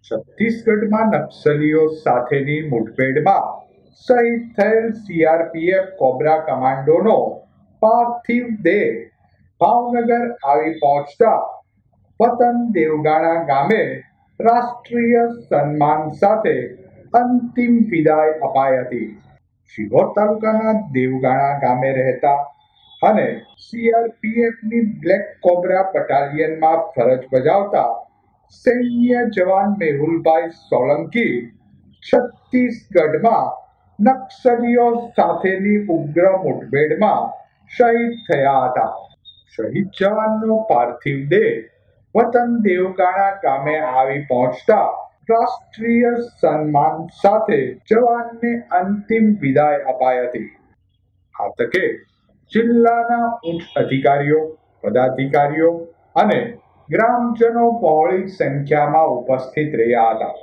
છત્તીસગઢમાં નક્સલીઓ સાથેની મુઠભેડમાં શહીદ થયેલ સીઆરપીએફ કોબ્રા કમાન્ડોનો પાર્થિવ દેહ ભાવનગર આવી પહોંચતા વતન દેવગાણા ગામે રાષ્ટ્રીય સન્માન સાથે અંતિમ વિદાય અપાઈ હતી. શિહોર તાલુકાના દેવગાણા ગામે રહેતા અને સીઆરપીએફની બ્લેક કોબ્રા બટાલિયનમાં ફરજ બજાવતા સૈન્ય જવાન મેહુલભાઈ સોલંકી છત્તીસગઢમાં નક્સલીઓ સાથેની ઉગ્ર મુઠભેડમાં શહીદ થયા હતા. શહીદ જવાનનો પાર્થિવ દેહ વતન દેવગાણા ગામે આવી પહોંચતા રાષ્ટ્રીય સન્માન સાથે જવાનને અંતિમ વિદાય અપાઈ હતી. આ તકે જિલ્લાના ઉચ્ચ અધિકારીઓ, પદાધિકારીઓ અને ગ્રામજનો બહોળી સંખ્યામાં ઉપસ્થિત રહ્યા હતા.